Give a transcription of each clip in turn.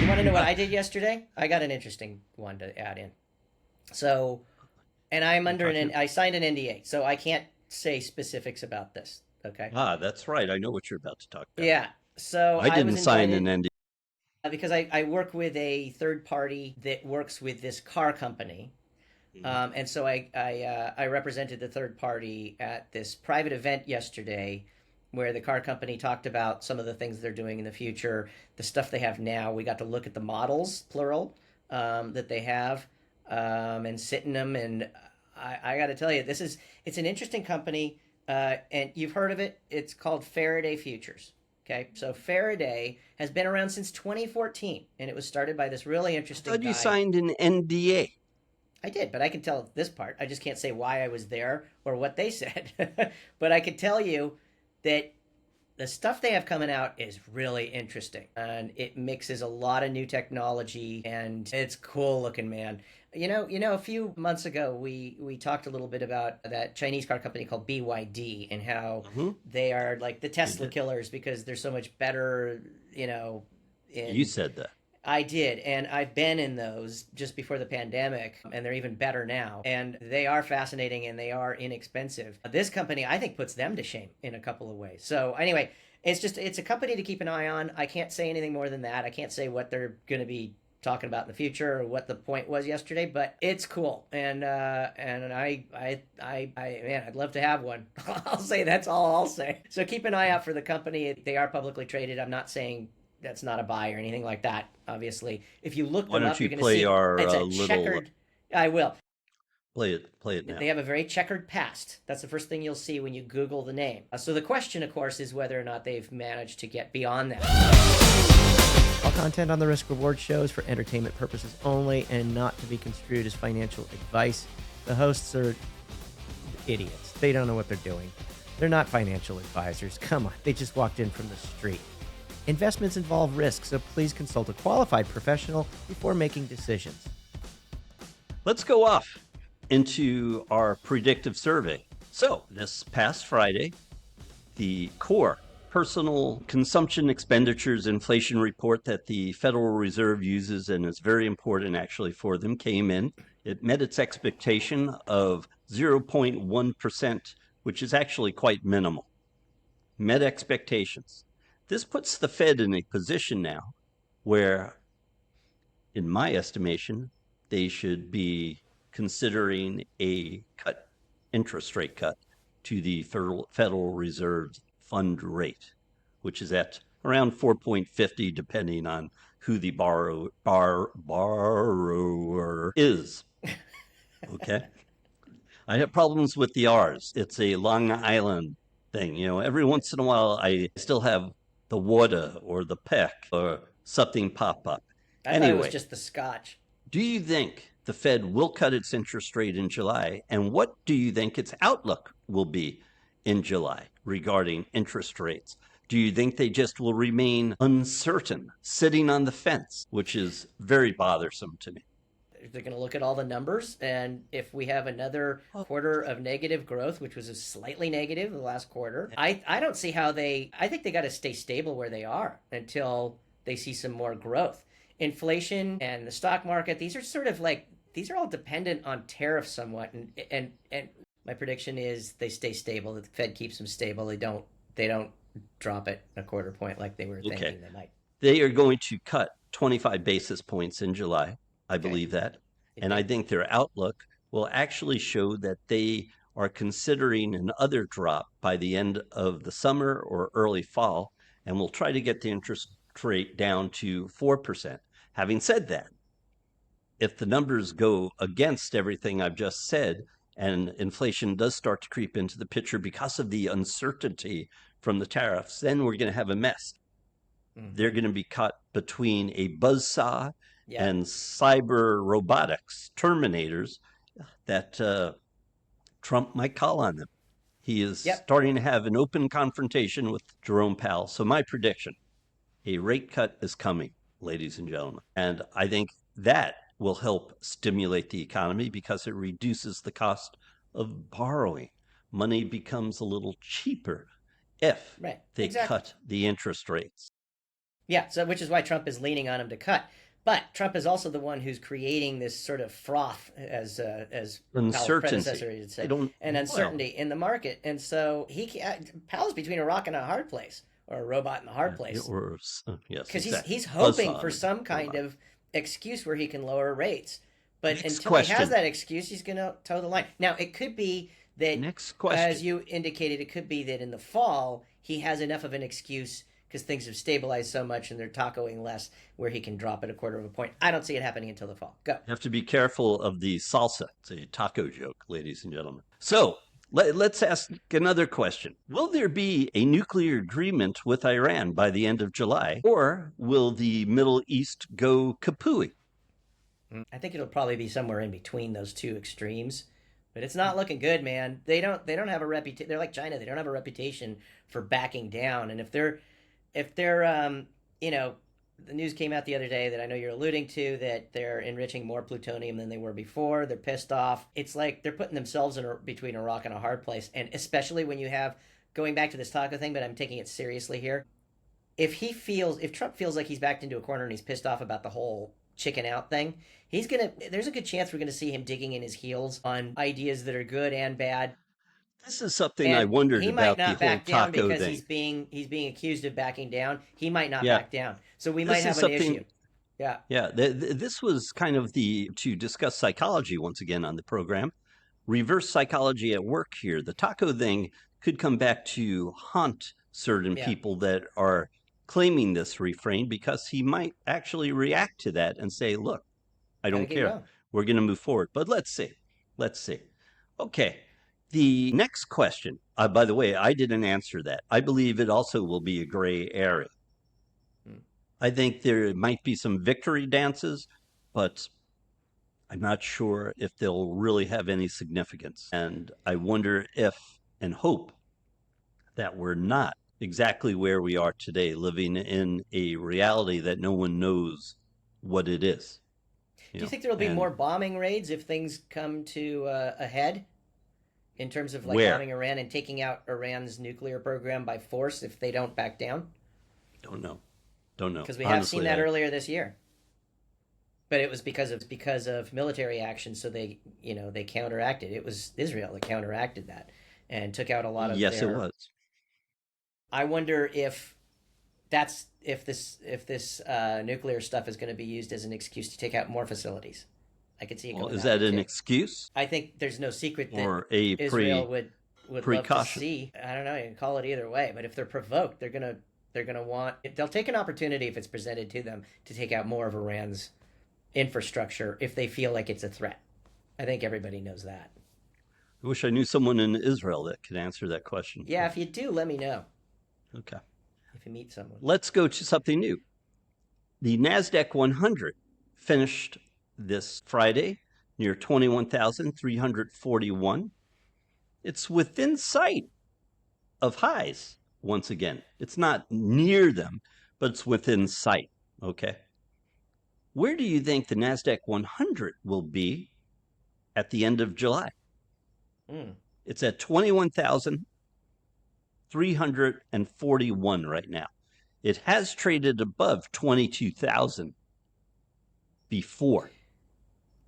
You want to know what I did yesterday? I got an interesting one to add in. So, and I'm I'm under talking. I signed an NDA, so I can't say specifics about this. Okay. Ah, that's right. I know what you're about to talk about. Yeah. So I I was didn't sign an invited NDA. because I work with a third party that works with this car company. Mhm. And so I represented the third party at this private event yesterday where the car company talked about some of the things they're doing in the future, the stuff they have now. We got to look at the models, plural, that they have and sit in them. And I got to tell you, it's an interesting company. And you've heard of it. It's called Faraday Futures. Okay, so Faraday has been around since 2014, and it was started by this really I interesting thought you guy. signed an NDA. I did, but I can tell this part. I just can't say why I was there or what they said. But I can tell you that the stuff they have coming out is really interesting, and it mixes a lot of new technology, and it's cool looking, man. A few months ago we talked a little bit about that Chinese car company called BYD and how Hmm. they are like the You Tesla did. killers because they're so much better, You in said that. I did, and I've been in those just before the pandemic, and they're even better now. And they are fascinating and they are inexpensive. This company, I think, puts them to shame in a couple of ways. So, anyway, it's a company to keep an eye on. I can't say anything more than that. I can't say what they're going to be talking about in the future or what the point was yesterday, but it's cool. And man, I'd love to have one. I'll say that's all I'll say. So keep an eye out for the company. They are publicly traded. I'm not saying that's not a buy or anything like that. Obviously, if you look Why them don't up, you you're going to play see our it's a little checkered. I will. play it They now? have a very checkered past. That's the first thing you'll see when you Google the name. So the question, of course, is whether or not they've managed to get beyond that. All content on the Risk Reward Show is for entertainment purposes only and not to be construed as financial advice. The hosts are idiots. They don't know what they're doing. They're not financial advisors. Come on, they just walked in from the street. Investments involve risk, so please consult a qualified professional before making decisions. Let's go off into our predictive survey. So, this past Friday, the core personal consumption expenditures inflation report that the Federal Reserve uses and is very important actually for them came in. It met its expectation of 0.1%, which is actually quite minimal. Met expectations. This puts the Fed in a position now where, in my estimation, they should be considering a interest rate cut to the Federal Reserve's fund rate, which is at around 4.50, depending on who the borrower is. Okay. I have problems with the R's. It's a Long Island thing. Every once in a while, I still have the water or the peck or something pop up. I thought it was Anyway, just the scotch. do you think the Fed will cut its interest rate in July? And what do you think its outlook will be in July regarding interest rates? Do you think they just will remain uncertain, sitting on the fence, which is very bothersome to me? They're going to look at all the numbers, and if we have another Well, quarter of negative growth, which was a slightly negative the last quarter, I don't see how I think they got to stay stable where they are until they see some more growth. Inflation and the stock market, these are sort of like, these are all dependent on tariffs somewhat, and my prediction is they stay stable. The Fed keeps them stable. They don't drop it a quarter point like they were okay. thinking they might. They are going to cut 25 basis points in July. I Okay. believe that. And I Okay. think their outlook will actually show that they are considering another drop by the end of the summer or early fall, and will try to get the interest rate down to 4%. Having said that, if the numbers go against everything I've just said, and inflation does start to creep into the picture because of the uncertainty from the tariffs, then we're going to have a mess. They're Mm-hmm. going to be caught between a buzzsaw Yep. and cyber robotics terminators that Trump might call on them. He is Yep. starting to have an open confrontation with Jerome Powell. So, my prediction, a rate cut is coming, ladies and gentlemen. And I think that will help stimulate the economy because it reduces the cost of borrowing. Money becomes a little cheaper if Right. they Exactly. cut the interest rates. Yeah, so which is why Trump is leaning on him to cut. But Trump is also the one who's creating this sort of froth, as Powell's Uncertainty. predecessor would I say, don't, and well, uncertainty in the market. And so Powell's between a rock and a hard place, or a robot in a hard yeah, place, or, yes, because exactly. he's hoping Buzzsaw for and some kind robot. of excuse where he can lower rates. But Next until he has question. that excuse, he's going to toe the line. Now, it could be that, Next as question. you indicated, it could be that in the fall he has enough of an excuse because things have stabilized so much and they're tacoing less, where he can drop it a quarter of a point. I don't see it happening until the fall. Go. You have to be careful of the salsa. It's a taco joke, ladies and gentlemen. So let's ask another question. Will there be a nuclear agreement with Iran by the end of July, or will the Middle East go kapooey? I think it'll probably be somewhere in between those two extremes, but it's not looking good, man. They don't have a reputation. They're like China. They don't have a reputation for backing down. And if they're you know, the news came out the other day that I know you're alluding to, that they're enriching more plutonium than they were before. They're pissed off. It's like they're putting themselves between a rock and a hard place. And especially when you have, going back to this taco thing, but I'm taking it seriously here. If Trump feels like he's backed into a corner and he's pissed off about the whole chicken out thing, there's a good chance we're gonna see him digging in his heels on ideas that are good and bad. This is something I And wondered he might about the not whole back down taco because thing. he's being accused of backing down. He might not Yeah, back down. So we might this is have an issue. something. Yeah. Yeah, this was kind of the to discuss psychology once again on the program. Reverse psychology at work here. The taco thing could come back to haunt certain Yeah. people that are claiming this refrain because he might actually react to that and say, look, I I don't think he care. will. We're going to move forward. But let's see. Let's see. Okay. The next question, by the way, I didn't answer that. I believe it also will be a gray area. Hmm. I think there might be some victory dances, but I'm not sure if they'll really have any significance. And I wonder if and hope that we're not exactly where we are today, living in a reality that no one knows what it is, Do you think there will be and more bombing raids if things come to a head, in terms of like where. bombing Iran and taking out Iran's nuclear program by force if they don't back down? Don't know. Don't know. Because we have seen Honestly, that earlier this year. But it was because of military action, so they counteracted. It was Israel that counteracted that and took out a lot of yes, it their. was. I wonder if this nuclear stuff is going to be used as an excuse to take out more facilities. I could see it Well, going is that way that an too. excuse I think there's no secret that or a Israel would love to precaution? see. I don't know. You can call it either way, but if they're provoked, they're gonna want. They'll take an opportunity if it's presented to them to take out more of Iran's infrastructure if they feel like it's a threat. I think everybody knows that. I wish I knew someone in Israel that could answer that question. Yeah, if you do, let me know Okay. if you meet someone. Let's go to something new. The NASDAQ 100 finished this Friday near 21,341. It's within sight of highs once again. It's not near them, but it's within sight. Okay. Where do you think the NASDAQ 100 will be at the end of July? Mm. It's at 21,341 right now. It has traded above 22,000 before.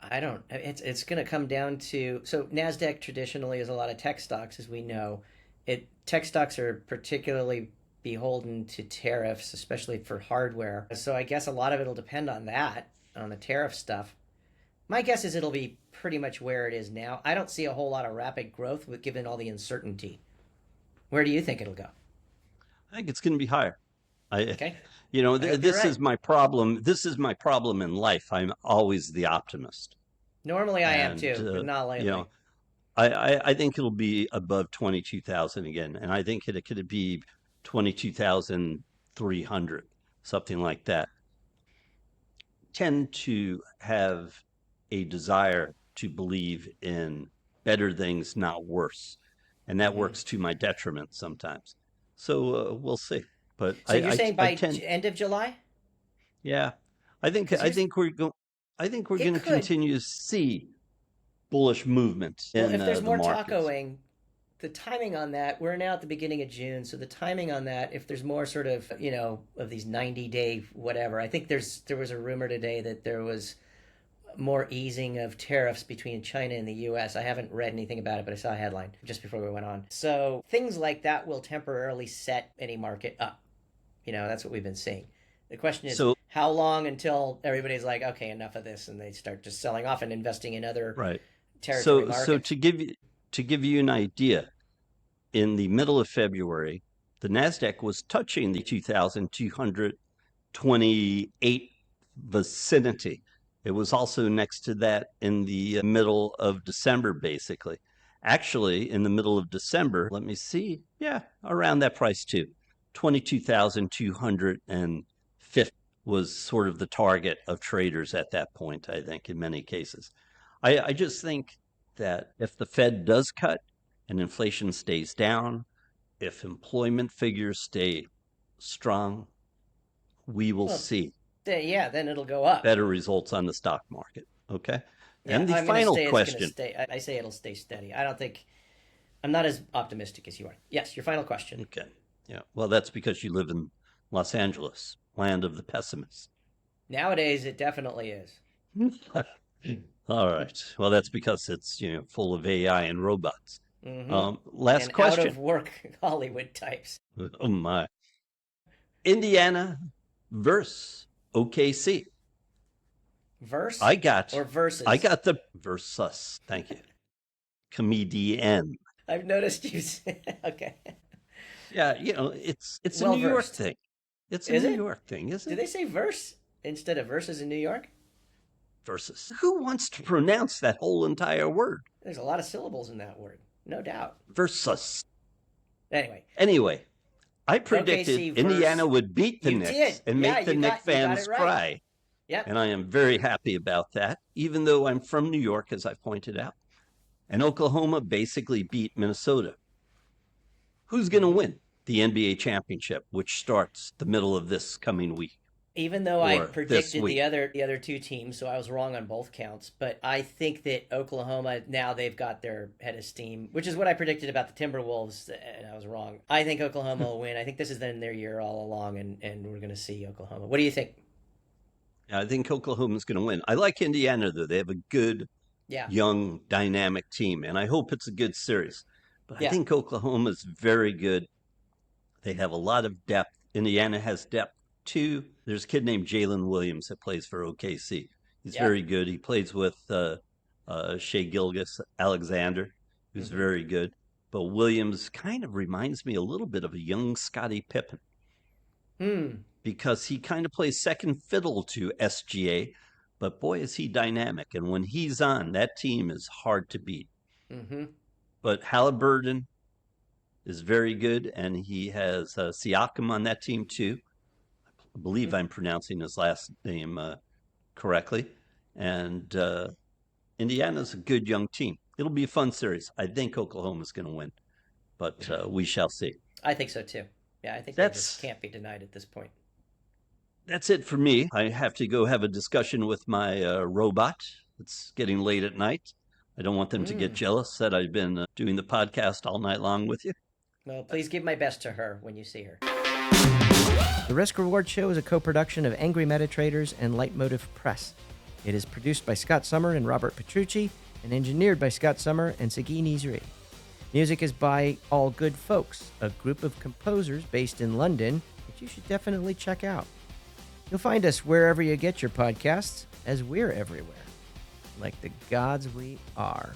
I don't. It's going to come down to, so Nasdaq traditionally is a lot of tech stocks, as we know. It Tech stocks are particularly beholden to tariffs, especially for hardware. So I guess a lot of it'll depend on that, on the tariff stuff. My guess is it'll be pretty much where it is now. I don't see a whole lot of rapid growth with given all the uncertainty. Where do you think it'll go? I think it's going to be higher. I, Okay, I hope you're this right. is my problem. This is my problem in life. I'm always the optimist, Normally I am and too, but not you lately. know, I think it'll be above 22,000 again, and I think it could be 22,300, something like that. Tend to have a desire to believe in better things, not worse, and that Hmm. works to my detriment sometimes. So we'll see. But So you're saying I by tend, end of July? yeah, Because I here's think we're going. I think we're it going to could. continue to see bullish movement Well, in if there's the more markets. tacoing, The timing on that, we're now at the beginning of June, so the timing on that, if there's more sort of, of these 90-day whatever, I think there was a rumor today that there was more easing of tariffs between China and the U.S. I haven't read anything about it, but I saw a headline just before we went on. So things like that will temporarily set any market up. That's what we've been seeing. The question is, how long until everybody's like, okay, enough of this, and they start just selling off and investing in other territory markets. So to give you an idea, in the middle of February, the Nasdaq was touching the 2,228 vicinity. It was also next to that in the middle of December, basically. Actually, in the middle of December, let me see, around that price too. 22,250 was sort of the target of traders at that point, I think, in many cases. I just think that if the Fed does cut and inflation stays down, if employment figures stay strong, we will see. Then it'll go up. Better results on the stock market. Okay. And the final question. I say it'll stay steady. I'm not as optimistic as you are. Yes, your final question. Okay. Yeah. Well, that's because you live in Los Angeles, land of the pessimists. Nowadays, it definitely is. All right. Well, that's because it's full of AI and robots. Mm-hmm. Last question. Out of work Hollywood types. Oh my. Indiana versus OKC. Verse? Or versus? I got the versus. Thank you. Comedian. I've noticed you. Okay. Yeah, it's a New York thing. It's a New York thing, isn't it? Do they say verse instead of versus in New York? Versus. Who wants to pronounce that whole entire word? There's a lot of syllables in that word, no doubt. Versus. Anyway, I predicted Indiana would beat the Knicks and make the Knicks fans cry. Yep. And I am very happy about that, even though I'm from New York, as I pointed out. And Oklahoma basically beat Minnesota. Who's going to win the NBA championship, which starts the middle of this coming week? Even though I predicted the other two teams, so I was wrong on both counts, but I think that Oklahoma, now they've got their head of steam, which is what I predicted about the Timberwolves, and I was wrong. I think Oklahoma will win. I think this has been their year all along, and we're going to see Oklahoma. What do you think? Yeah, I think Oklahoma's going to win. I like Indiana, though. They have a good, young, dynamic team, and I hope it's a good series. But I think Oklahoma's very good. They have a lot of depth. Indiana has depth, too. There's a kid named Jalen Williams that plays for OKC. He's very good. He plays with Shai Gilgeous-Alexander, who's very good. But Williams kind of reminds me a little bit of a young Scottie Pippen. Because he kind of plays second fiddle to SGA. But boy, is he dynamic. And when he's on, that team is hard to beat. Mm-hmm. But Halliburton is very good, and he has Siakam on that team too. I believe I'm pronouncing his last name correctly. And Indiana's a good young team. It'll be a fun series. I think Oklahoma's going to win, but we shall see. I think so too. Yeah, I think that just can't be denied at this point. That's it for me. I have to go have a discussion with my robot. It's getting late at night. I don't want them to get jealous that I've been doing the podcast all night long with you. Well, please give my best to her when you see her. The Risk Reward Show is a co-production of Angry Metatraders and Leitmotiv Press. It is produced by Scott Summer and Robert Petrucci and engineered by Scott Summer and Sagi Nizri. Music is by All Good Folks, a group of composers based in London that you should definitely check out. You'll find us wherever you get your podcasts, as we're everywhere. Like the gods we are.